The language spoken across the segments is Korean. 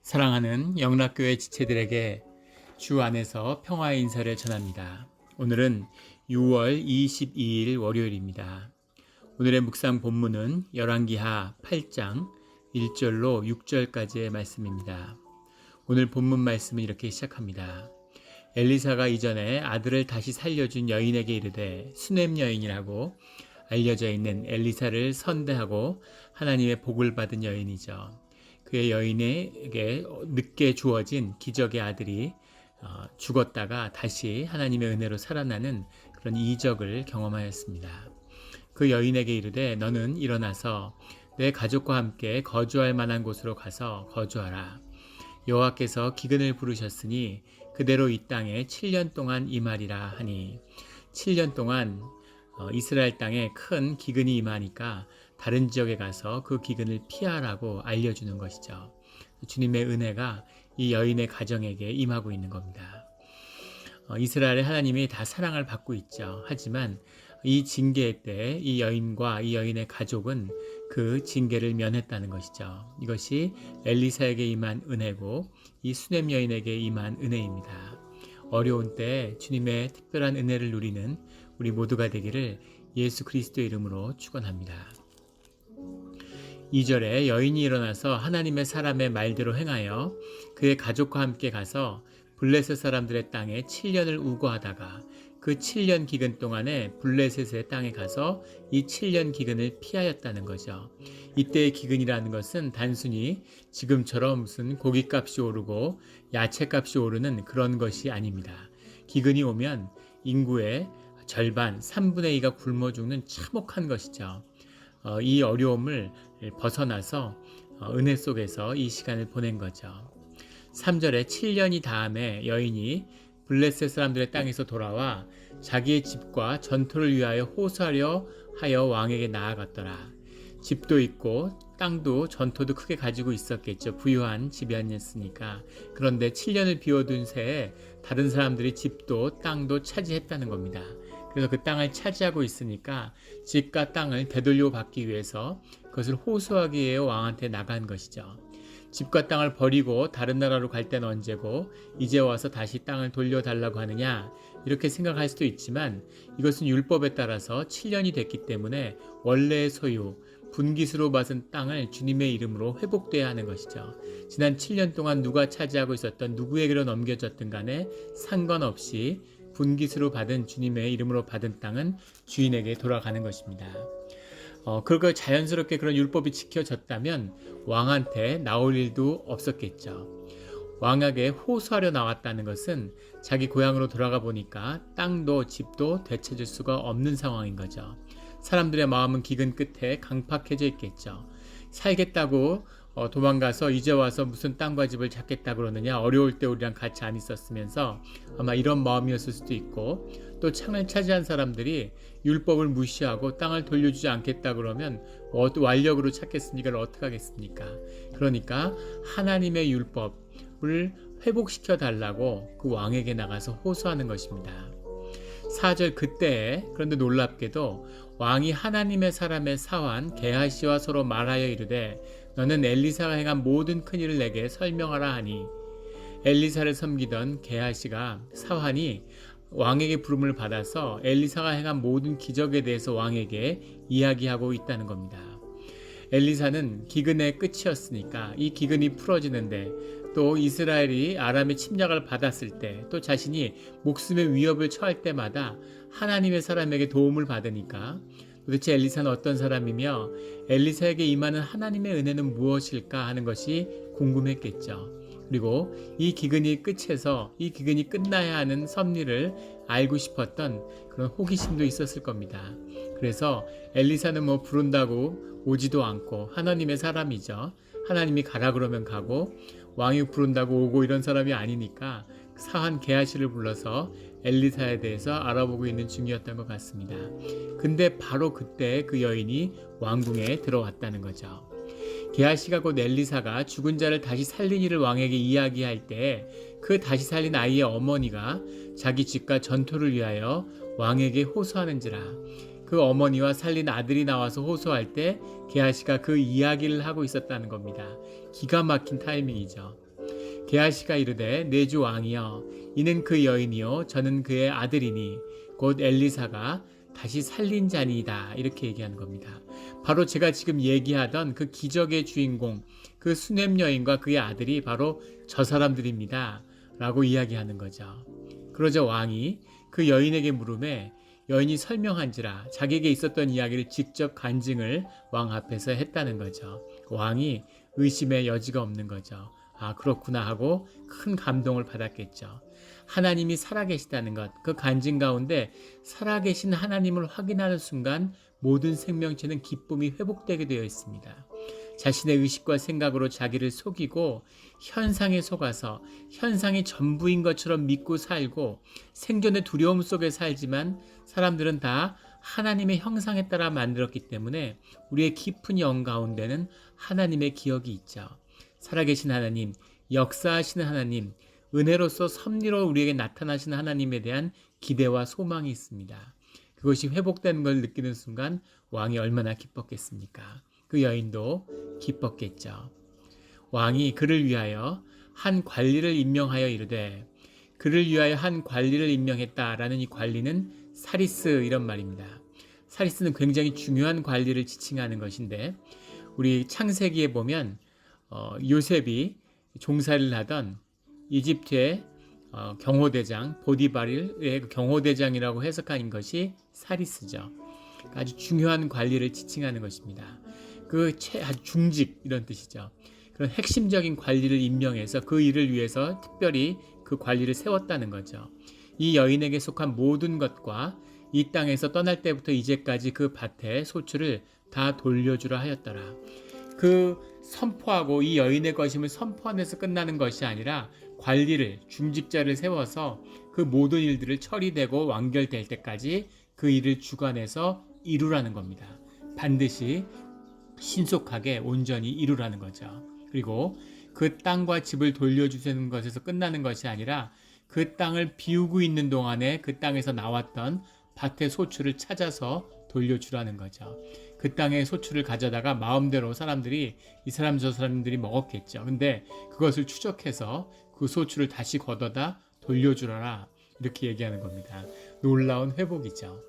사랑하는 영락교회 지체들에게 주 안에서 평화의 인사를 전합니다. 오늘은 6월 22일 월요일입니다. 오늘의 묵상 본문은 열왕기하 8장 1절로 6절까지의 말씀입니다. 오늘 본문 말씀은 이렇게 시작합니다. 엘리사가 이전에 아들을 다시 살려준 여인에게 이르되 수넴 여인이라고 알려져 있는 엘리사를 선대하고 하나님의 복을 받은 여인이죠. 그의 여인에게 늦게 주어진 기적의 아들이 죽었다가 다시 하나님의 은혜로 살아나는 그런 이적을 경험하였습니다. 그 여인에게 이르되 너는 일어나서 내 가족과 함께 거주할 만한 곳으로 가서 거주하라. 여호와께서 기근을 부르셨으니 그대로 이 땅에 7년 동안 임하리라 하니 7년 동안 이스라엘 땅에 큰 기근이 임하니까 다른 지역에 가서 그 기근을 피하라고 알려주는 것이죠. 주님의 은혜가 이 여인의 가정에게 임하고 있는 겁니다. 이스라엘의 하나님이 다 사랑을 받고 있죠. 하지만 이 징계 때 이 여인과 이 여인의 가족은 그 징계를 면했다는 것이죠. 이것이 엘리사에게 임한 은혜고 이 수넴 여인에게 임한 은혜입니다. 어려운 때 주님의 특별한 은혜를 누리는 우리 모두가 되기를 예수 그리스도의 이름으로 축원합니다. 2절에 여인이 일어나서 하나님의 사람의 말대로 행하여 그의 가족과 함께 가서 블레셋 사람들의 땅에 7년을 우거하다가 그 7년 기근 동안에 블레셋의 땅에 가서 이 7년 기근을 피하였다는 거죠. 이때의 기근이라는 것은 단순히 지금처럼 무슨 고깃값이 오르고 야채값이 오르는 그런 것이 아닙니다. 기근이 오면 인구의 절반, 3분의 2가 굶어 죽는 참혹한 것이죠. 이 어려움을 벗어나서 은혜 속에서 이 시간을 보낸 거죠. 3절에 7년이 다음에 여인이 블레셋 사람들의 땅에서 돌아와 자기의 집과 전토를 위하여 호소하려 하여 왕에게 나아갔더라. 집도 있고 땅도 전토도 크게 가지고 있었겠죠. 부유한 집이었으니까. 그런데 7년을 비워둔 새에 다른 사람들이 집도 땅도 차지했다는 겁니다. 그래서 그 땅을 차지하고 있으니까 집과 땅을 되돌려 받기 위해서 그것을 호소하기 위해 왕한테 나간 것이죠. 집과 땅을 버리고 다른 나라로 갈 때는 언제고 이제 와서 다시 땅을 돌려달라고 하느냐 이렇게 생각할 수도 있지만 이것은 율법에 따라서 7년이 됐기 때문에 원래의 소유 분깃으로 받은 땅을 주님의 이름으로 회복돼야 하는 것이죠. 지난 7년 동안 누가 차지하고 있었던 누구에게로 넘겨졌든 간에 상관없이 분깃으로 받은 주님의 이름으로 받은 땅은 주인에게 돌아가는 것입니다. 그걸 자연스럽게 그런 율법이 지켜졌다면 왕한테 나올 일도 없었겠죠. 왕에게 호소하려 나왔다는 것은 자기 고향으로 돌아가 보니까 땅도 집도 되찾을 수가 없는 상황인 거죠. 사람들의 마음은 기근 끝에 강팍해져 있겠죠. 살겠다고 도망가서 이제 와서 무슨 땅과 집을 찾겠다 그러느냐, 어려울 때 우리랑 같이 안 있었으면서 아마 이런 마음이었을 수도 있고, 또 창을 차지한 사람들이 율법을 무시하고 땅을 돌려주지 않겠다 그러면 완력으로 찾겠습니까? 어떻게 하겠습니까? 그러니까 하나님의 율법을 회복시켜 달라고 그 왕에게 나가서 호소하는 것입니다. 4절 그때에 그런데 놀랍게도 왕이 하나님의 사람의 사환 게하시와 서로 말하여 이르되 너는 엘리사가 행한 모든 큰일을 내게 설명하라 하니 엘리사를 섬기던 게하시가 사환이 왕에게 부름을 받아서 엘리사가 행한 모든 기적에 대해서 왕에게 이야기하고 있다는 겁니다. 엘리사는 기근의 끝이었으니까 이 기근이 풀어지는데 또 이스라엘이 아람의 침략을 받았을 때 또 자신이 목숨의 위협을 처할 때마다 하나님의 사람에게 도움을 받으니까 도대체 엘리사는 어떤 사람이며 엘리사에게 임하는 하나님의 은혜는 무엇일까 하는 것이 궁금했겠죠. 그리고 이 기근이 끝에서 이 기근이 끝나야 하는 섭리를 알고 싶었던 그런 호기심도 있었을 겁니다. 그래서 엘리사는 부른다고 오지도 않고 하나님의 사람이죠. 하나님이 가라 그러면 가고 왕이 부른다고 오고 이런 사람이 아니니까 사환 게하시를 불러서 엘리사에 대해서 알아보고 있는 중이었던 것 같습니다. 근데 바로 그때 그 여인이 왕궁에 들어왔다는 거죠. 게하시가 곧 엘리사가 죽은 자를 다시 살린 일을 왕에게 이야기할 때 그 다시 살린 아이의 어머니가 자기 집과 전토를 위하여 왕에게 호소하는지라. 그 어머니와 살린 아들이 나와서 호소할 때 게하시가 그 이야기를 하고 있었다는 겁니다. 기가 막힌 타이밍이죠. 게하시가 이르되 내 주 왕이여 이는 그 여인이요 저는 그의 아들이니 곧 엘리사가 다시 살린 자니이다. 이렇게 얘기하는 겁니다. 바로 제가 지금 얘기하던 그 기적의 주인공, 그 수넴 여인과 그의 아들이 바로 저 사람들입니다. 라고 이야기하는 거죠. 그러자 왕이 그 여인에게 물음에 여인이 설명한지라 자기에게 있었던 이야기를 직접 간증을 왕 앞에서 했다는 거죠. 왕이 의심의 여지가 없는 거죠. 아, 그렇구나 하고 큰 감동을 받았겠죠. 하나님이 살아계시다는 것, 그 간증 가운데 살아계신 하나님을 확인하는 순간 모든 생명체는 기쁨이 회복되게 되어 있습니다. 자신의 의식과 생각으로 자기를 속이고 현상에 속아서 현상이 전부인 것처럼 믿고 살고 생존의 두려움 속에 살지만 사람들은 다 하나님의 형상에 따라 만들었기 때문에 우리의 깊은 영 가운데는 하나님의 기억이 있죠. 살아계신 하나님, 역사하시는 하나님, 은혜로서 섭리로 우리에게 나타나시는 하나님에 대한 기대와 소망이 있습니다. 그것이 회복되는 걸 느끼는 순간 왕이 얼마나 기뻤겠습니까? 그 여인도 기뻤겠죠. 왕이 그를 위하여 한 관리를 임명하여 이르되, 그를 위하여 한 관리를 임명했다라는 이 관리는 사리스 이런 말입니다. 사리스는 굉장히 중요한 관리를 지칭하는 것인데 우리 창세기에 보면 요셉이 종살이를 하던 이집트의 경호대장 보디발의 경호대장이라고 해석한 것이 사리스죠. 아주 중요한 관리를 지칭하는 것입니다. 아주 중직 이런 뜻이죠. 그런 핵심적인 관리를 임명해서 그 일을 위해서 특별히 그 관리를 세웠다는 거죠. 이 여인에게 속한 모든 것과 이 땅에서 떠날 때부터 이제까지 그 밭의 소출을 다 돌려주라 하였더라. 그 선포하고 이 여인의 것임을 선포하면서 끝나는 것이 아니라 관리를, 중직자를 세워서 그 모든 일들을 처리되고 완결될 때까지 그 일을 주관해서 이루라는 겁니다. 반드시 신속하게 온전히 이루라는 거죠. 그리고 그 땅과 집을 돌려주시는 것에서 끝나는 것이 아니라 그 땅을 비우고 있는 동안에 그 땅에서 나왔던 밭의 소출을 찾아서 돌려주라는 거죠. 그 땅의 소출을 가져다가 마음대로 사람들이 이 사람 저 사람들이 먹었겠죠. 근데 그것을 추적해서 그 소출을 다시 걷어다 돌려주라 이렇게 얘기하는 겁니다. 놀라운 회복이죠.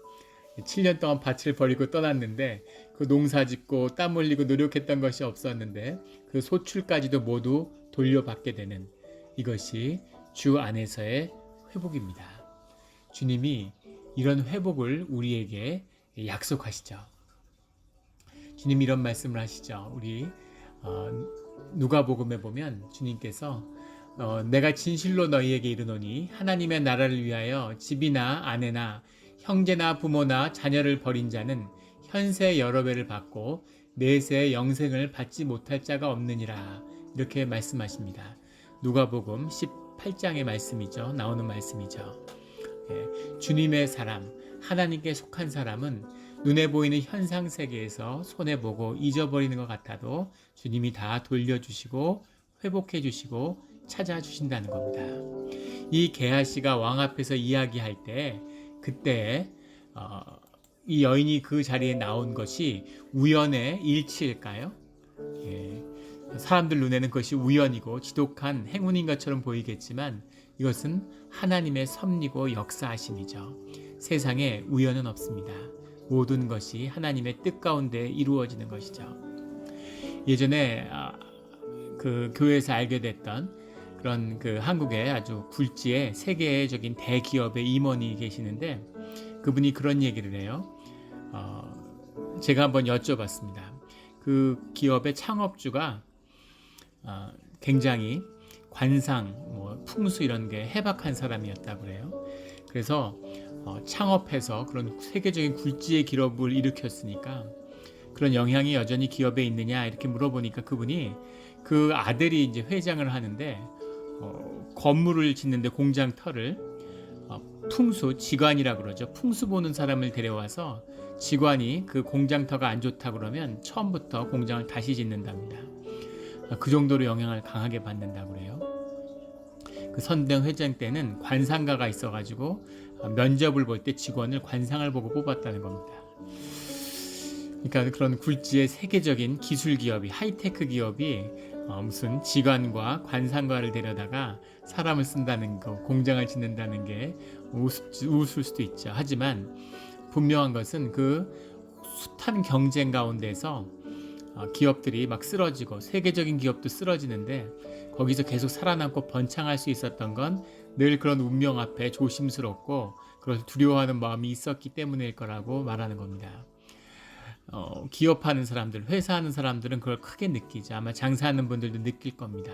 7년 동안 밭을 버리고 떠났는데 그 농사 짓고 땀 흘리고 노력했던 것이 없었는데 그 소출까지도 모두 돌려받게 되는 이것이 주 안에서의 회복입니다. 주님이 이런 회복을 우리에게 약속하시죠. 주님이 이런 말씀을 하시죠. 우리 누가복음에 보면 주님께서 내가 진실로 너희에게 이르노니 하나님의 나라를 위하여 집이나 아내나 형제나 부모나 자녀를 버린 자는 현세 여러 배를 받고 내세의 영생을 받지 못할 자가 없느니라 이렇게 말씀하십니다. 누가복음 18장의 말씀이죠. 나오는 말씀이죠. 주님의 사람, 하나님께 속한 사람은 눈에 보이는 현상 세계에서 손해보고 잊어버리는 것 같아도 주님이 다 돌려주시고 회복해 주시고 찾아주신다는 겁니다. 이 게하시가 왕 앞에서 이야기할 때 그때 이 여인이 그 자리에 나온 것이 우연의 일치일까요? 사람들 눈에는 그것이 우연이고 지독한 행운인 것처럼 보이겠지만 이것은 하나님의 섭리고 역사하심이죠. 세상에 우연은 없습니다. 모든 것이 하나님의 뜻 가운데 이루어지는 것이죠. 예전에 그 교회에서 알게 됐던 그런 그 한국의 아주 굴지의 세계적인 대기업의 임원이 계시는데 그분이 그런 얘기를 해요. 제가 한번 여쭤봤습니다. 그 기업의 창업주가 굉장히 관상, 풍수 이런 게 해박한 사람이었다고 그래요. 그래서 창업해서 그런 세계적인 굴지의 기업을 일으켰으니까 그런 영향이 여전히 기업에 있느냐 이렇게 물어보니까 그분이 그 아들이 이제 회장을 하는데 건물을 짓는데 공장 터를 직관이라고 그러죠. 풍수 보는 사람을 데려와서 직관이 그 공장터가 안 좋다 그러면 처음부터 공장을 다시 짓는답니다. 그 정도로 영향을 강하게 받는다고 그래요. 그 선대형 회장 때는 관상가가 있어가지고 면접을 볼 때 직원을 관상을 보고 뽑았다는 겁니다. 그러니까 그런 굴지의 세계적인 기술 기업이 하이테크 기업이 무슨 지관과 관상가를 데려다가 사람을 쓴다는 거, 공장을 짓는다는 게 우스울 수도 있죠. 하지만 분명한 것은 그 숱한 경쟁 가운데서 기업들이 막 쓰러지고 세계적인 기업도 쓰러지는데 거기서 계속 살아남고 번창할 수 있었던 건 늘 그런 운명 앞에 조심스럽고 그걸 두려워하는 마음이 있었기 때문일 거라고 말하는 겁니다. 기업하는 사람들, 회사하는 사람들은 그걸 크게 느끼죠. 아마 장사하는 분들도 느낄 겁니다.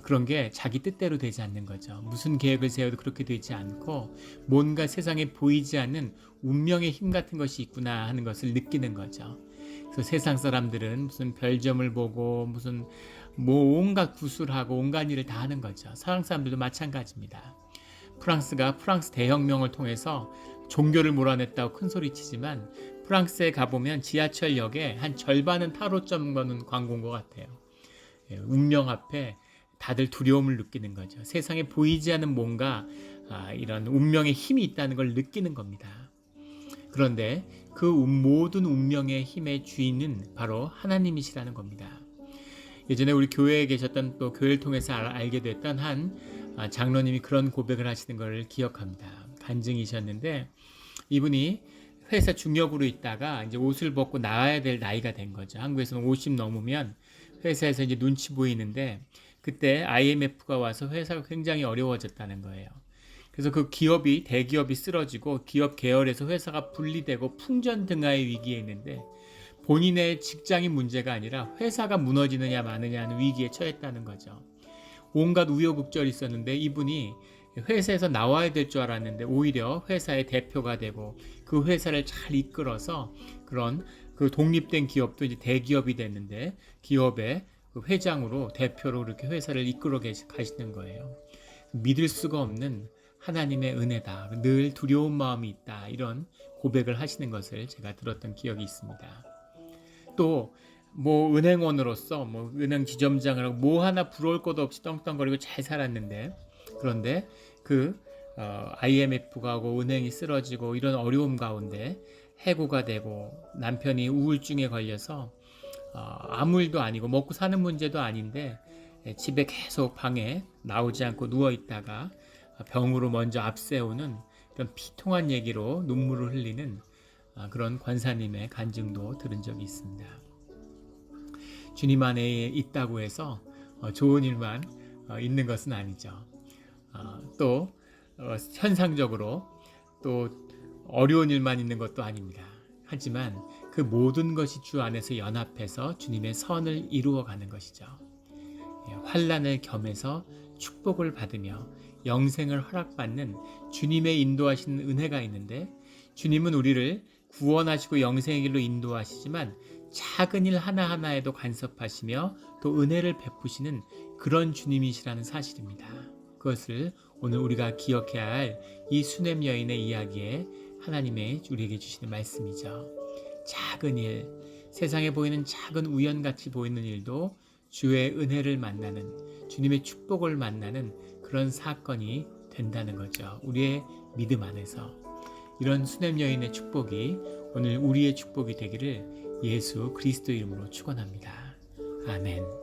그런 게 자기 뜻대로 되지 않는 거죠. 무슨 계획을 세워도 그렇게 되지 않고 뭔가 세상에 보이지 않는 운명의 힘 같은 것이 있구나 하는 것을 느끼는 거죠. 그래서 세상 사람들은 무슨 별점을 보고 무슨 온갖 구술하고 온갖 일을 다 하는 거죠. 서양 사람들도 마찬가지입니다. 프랑스가 프랑스 대혁명을 통해서 종교를 몰아냈다고 큰 소리 치지만 프랑스에 가보면 지하철역에 한 절반은 타로점 거는 광고인 것 같아요. 운명 앞에 다들 두려움을 느끼는 거죠. 세상에 보이지 않는 뭔가 이런 운명의 힘이 있다는 걸 느끼는 겁니다. 그런데 그 모든 운명의 힘의 주인은 바로 하나님이시라는 겁니다. 예전에 우리 교회에 계셨던 또 교회를 통해서 알게 됐던 한 장로님이 그런 고백을 하시는 걸 기억합니다. 간증이셨는데 이분이 회사 중역으로 있다가 이제 옷을 벗고 나와야 될 나이가 된 거죠. 한국에서는 50 넘으면 회사에서 이제 눈치 보이는데 그때 IMF가 와서 회사가 굉장히 어려워졌다는 거예요. 그래서 그 기업이 대기업이 쓰러지고 기업 계열에서 회사가 분리되고 풍전등화의 위기에 있는데 본인의 직장이 문제가 아니라 회사가 무너지느냐 마느냐 하는 위기에 처했다는 거죠. 온갖 우여곡절이 있었는데 이분이 회사에서 나와야 될 줄 알았는데 오히려 회사의 대표가 되고 그 회사를 잘 이끌어서 그런 그 독립된 기업도 이제 대기업이 됐는데 기업의 그 회장으로 대표로 이렇게 회사를 이끌어 가시는 거예요. 믿을 수가 없는 하나님의 은혜다. 늘 두려운 마음이 있다. 이런 고백을 하시는 것을 제가 들었던 기억이 있습니다. 또 은행원으로서 은행 지점장을 하고 하나 부러울 것도 없이 떵떵거리고 잘 살았는데 그런데 IMF가 오고 은행이 쓰러지고 이런 어려움 가운데 해고가 되고 남편이 우울증에 걸려서 아무 일도 아니고 먹고 사는 문제도 아닌데 집에 계속 방에 나오지 않고 누워있다가 병으로 먼저 앞세우는 이런 비통한 얘기로 눈물을 흘리는 그런 권사님의 간증도 들은 적이 있습니다. 주님 안에 있다고 해서 좋은 일만 있는 것은 아니죠. 또 현상적으로 또 어려운 일만 있는 것도 아닙니다. 하지만 그 모든 것이 주 안에서 연합해서 주님의 선을 이루어가는 것이죠. 환난을 겸해서 축복을 받으며 영생을 허락받는 주님의 인도하시는 은혜가 있는데 주님은 우리를 구원하시고 영생의 길로 인도하시지만 작은 일 하나하나에도 간섭하시며 또 은혜를 베푸시는 그런 주님이시라는 사실입니다. 그것을 오늘 우리가 기억해야 할 이 수넴 여인의 이야기에 하나님의 우리에게 주시는 말씀이죠. 작은 일, 세상에 보이는 작은 우연같이 보이는 일도 주의 은혜를 만나는, 주님의 축복을 만나는 그런 사건이 된다는 거죠. 우리의 믿음 안에서. 이런 수넴 여인의 축복이 오늘 우리의 축복이 되기를 예수 그리스도 이름으로 축원합니다. 아멘.